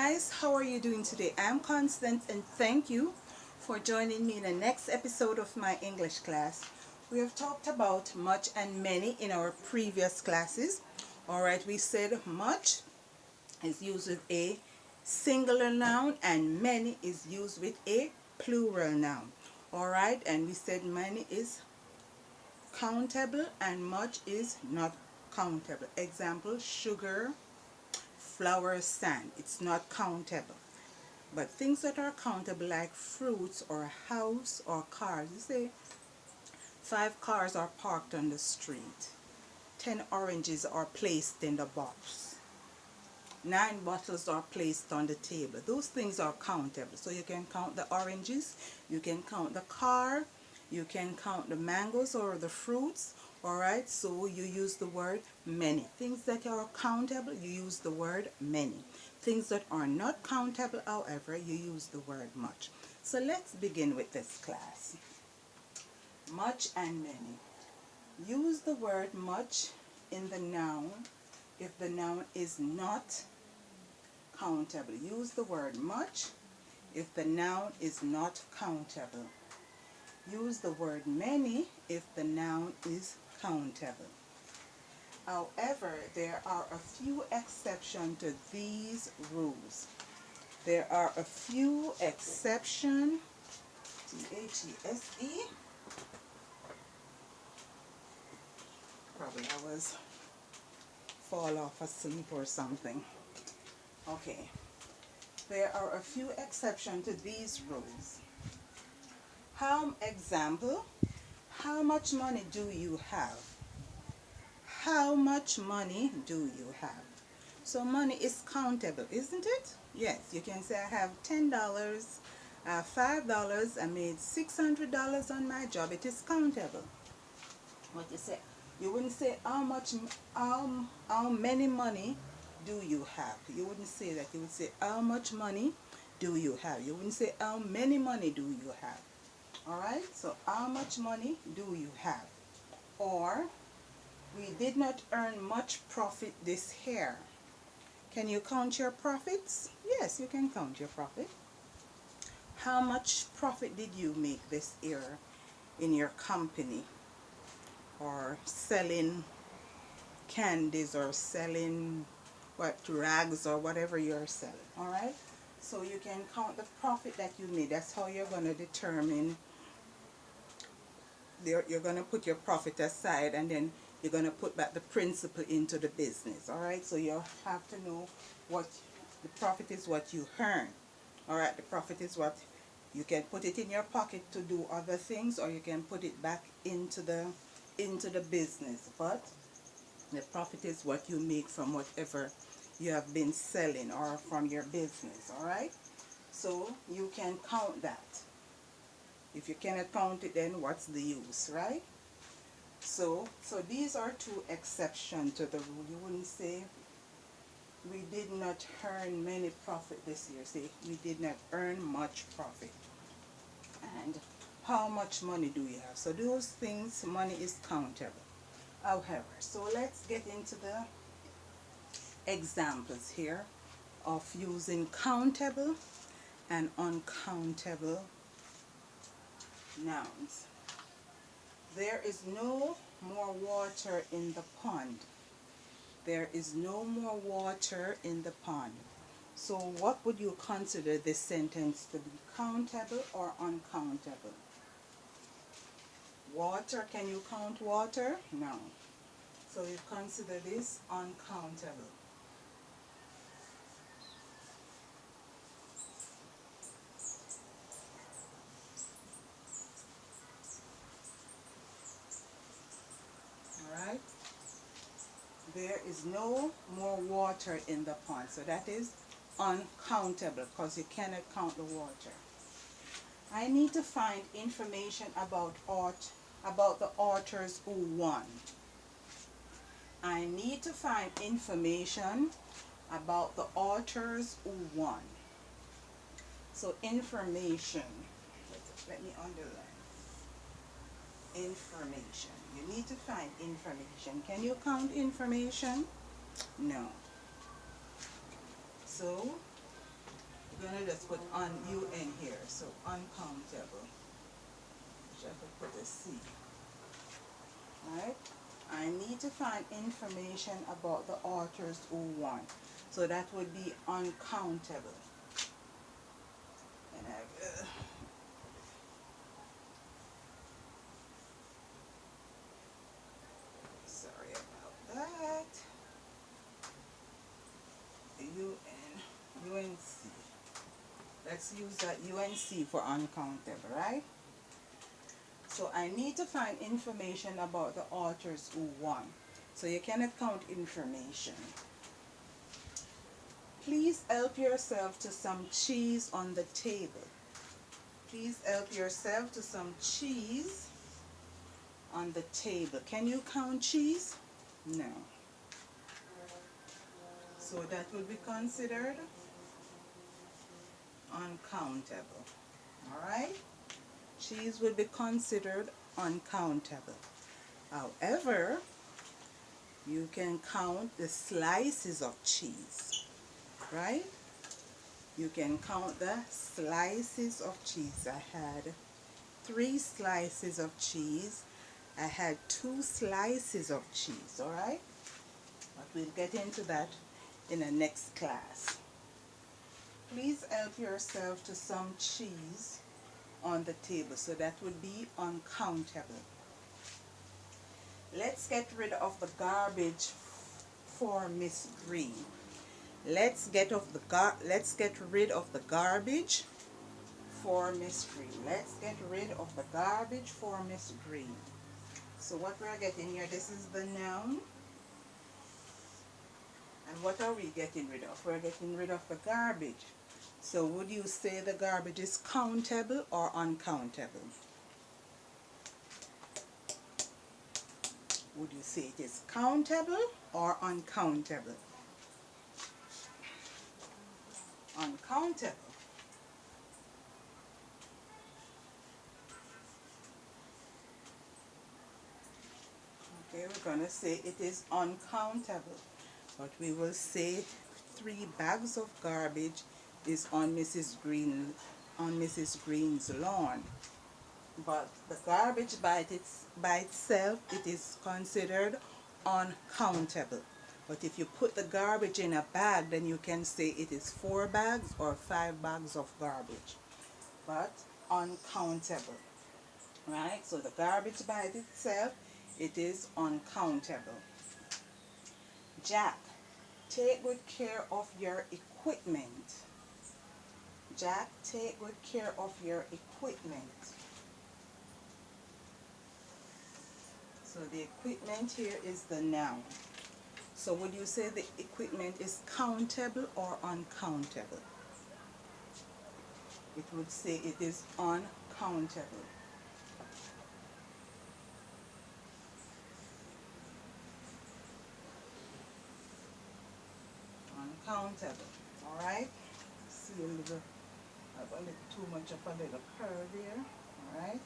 guys, how are you doing today? I'm Constance and thank you for joining me in the next episode of my English class. We have talked about much and many in our previous classes. Alright, we said much is used with a singular noun and many is used with a plural noun. Alright, and we said many is countable and much is not countable. Example, sugar, flour, sand. It's not countable. But things that are countable like fruits or a house or cars. You say 5 cars are parked on the street. 10 oranges are placed in the box. 9 bottles are placed on the table. Those things are countable. So you can count the oranges, you can count the car, you can count the mangoes or the fruits. Alright, so you use the word many. Things that are countable, you use the word many. Things that are not countable, however, you use the word much. So let's begin with this class. Much and many. Use the word much in the noun if the noun is not countable. Use the word much if the noun is not countable. Use the word many if the noun is countable. However, there are a few exceptions to these rules. There are a few exceptions. T-H-E-S-E. Probably I was fall off asleep or something. Okay. There are a few exceptions to these rules. Example, how much money do you have? How much money do you have? So money is countable, isn't it? Yes, you can say I have $10, $5, I made $600 on my job. It is countable. What you say? You wouldn't say how many money do you have? You wouldn't say that. You would say how much money do you have? You wouldn't say how many money do you have? Alright, so how much money do you have? Or, we did not earn much profit this year. Can you count your profits? Yes, you can count your profit. How much profit did you make this year in your company? Or selling candies or selling rags or whatever you're selling. Alright, so you can count the profit that you made. That's how you're going to determine. You're going to put your profit aside and then you're going to put back the principal into the business. Alright, so you have to know what the profit is, what you earn. Alright, the profit is what you can put it in your pocket to do other things, or you can put it back into the business. But the profit is what you make from whatever you have been selling or from your business. Alright, so you can count that. If you cannot count it, then what's the use, right? So these are 2 exceptions to the rule. You wouldn't say we did not earn many profit this year. Say we did not earn much profit. And how much money do you have? So those things, money is countable. However, so let's get into the examples here of using countable and uncountable nouns. There is no more water in the pond. There is no more water in the pond. So what would you consider this sentence to be, countable or uncountable? Water, can you count water? No. So you consider this uncountable. Alright? There is no more water in the pond. So that is uncountable because you cannot count the water. I need to find information about the authors who won. I need to find information about the authors who won. So information. Let me underline. Information. You need to find information. Can you count information? No. So gonna just put un here, so uncountable. Which I could put a C. Right? I need to find information about the authors who won. So that would be uncountable. And sorry about that. UNC. Let's use that UNC for uncountable, right? So I need to find information about the authors who won. So you cannot count information. Please help yourself to some cheese on the table. Please help yourself to some cheese on the table. Can you count cheese? No. So that will be considered uncountable. Alright? Cheese will be considered uncountable. However, you can count the slices of cheese. Right? You can count the slices of cheese. I had 3 slices of cheese. I had 2 slices of cheese. Alright? But we'll get into that in the next class. Please help yourself to some cheese on the table. So that would be uncountable. Let's get rid of the garbage for Miss Green. Let's get rid of the garbage for Miss Green. Let's get rid of the garbage for Miss Green. So what we're getting here, this is the noun. And what are we getting rid of? We're getting rid of the garbage. So would you say the garbage is countable or uncountable? Would you say it is countable or uncountable? Uncountable. Okay, we're going to say it is uncountable. But we will say 3 bags of garbage is on Mrs. Green's lawn. But the garbage by itself, it is considered uncountable. But if you put the garbage in a bag, then you can say it is 4 bags or 5 bags of garbage. But uncountable. Right? So the garbage by itself, it is uncountable. Jack, take good care of your equipment. Jack, take good care of your equipment. So the equipment here is the noun. So would you say the equipment is countable or uncountable? It would say it is uncountable. Uncountable. Alright? See a little, I have a little too much of a little curve here. Alright?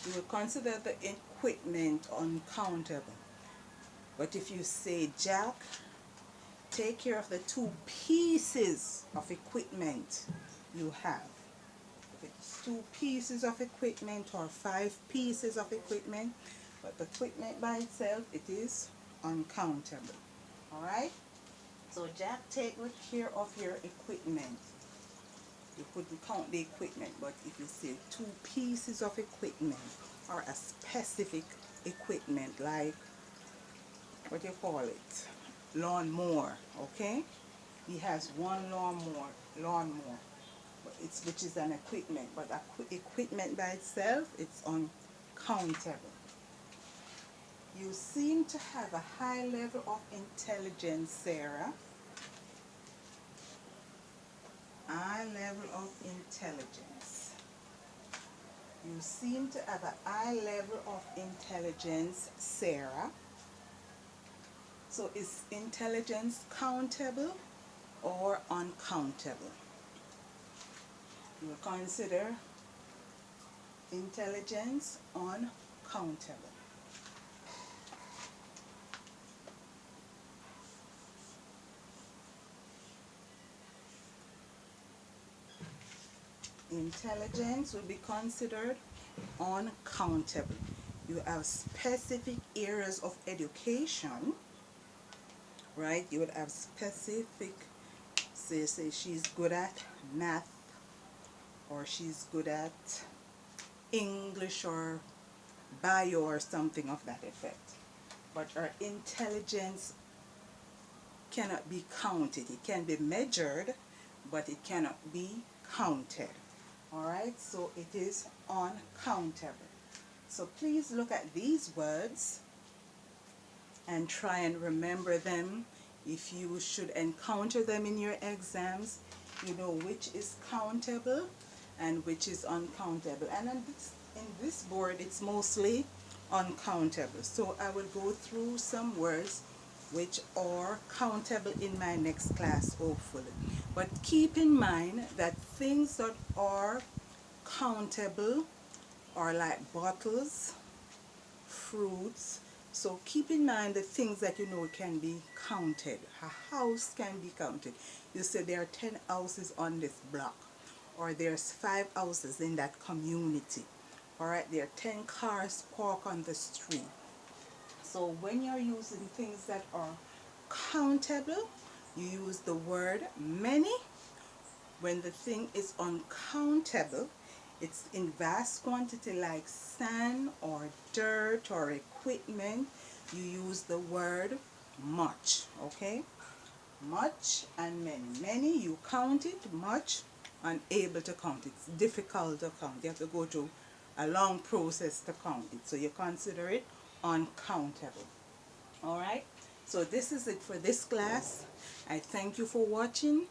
You will consider the equipment uncountable. But if you say, Jack, take care of the 2 pieces of equipment you have. If it's 2 pieces of equipment or 5 pieces of equipment, but the equipment by itself, it is uncountable. Alright? So Jack, take good care of your equipment. You couldn't count the equipment, but if you say 2 pieces of equipment or a specific equipment like, what do you call it? Lawnmower, okay? He has 1 lawnmower, but which is an equipment, but equipment by itself, it's uncountable. You seem to have a high level of intelligence, Sarah. High level of intelligence. You seem to have a high level of intelligence, Sarah. So is intelligence countable or uncountable? You will consider intelligence uncountable. Intelligence will be considered uncountable. You have specific areas of education, right? You would have specific, say she's good at math, or she's good at English or bio or something of that effect. But her intelligence cannot be counted. It can be measured, but it cannot be counted. Alright, so it is uncountable. So please look at these words and try and remember them. If you should encounter them in your exams, you know which is countable and which is uncountable. And in this board, it's mostly uncountable. So I will go through some words which are countable in my next class, hopefully. But keep in mind that things that are countable are like bottles, fruits. So keep in mind the things that you know can be counted. A house can be counted. You say there are 10 houses on this block, or there's 5 houses in that community. Alright, there are 10 cars parked on the street. So when you're using things that are countable, you use the word many. When the thing is uncountable, it's in vast quantity like sand or dirt or equipment, you use the word much. Okay? Much and many. Many, you count it. Much, unable to count it. It's difficult to count. You have to go through a long process to count it. So you consider it uncountable. Alright? So this is it for this class. I thank you for watching.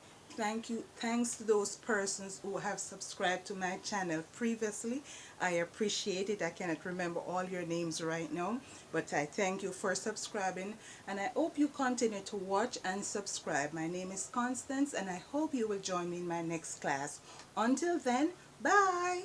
Thanks to those persons who have subscribed to my channel previously. I appreciate it. I cannot remember all your names right now, but I thank you for subscribing, and I hope you continue to watch and subscribe. My name is Constance, and I hope you will join me in my next class. Until then, bye.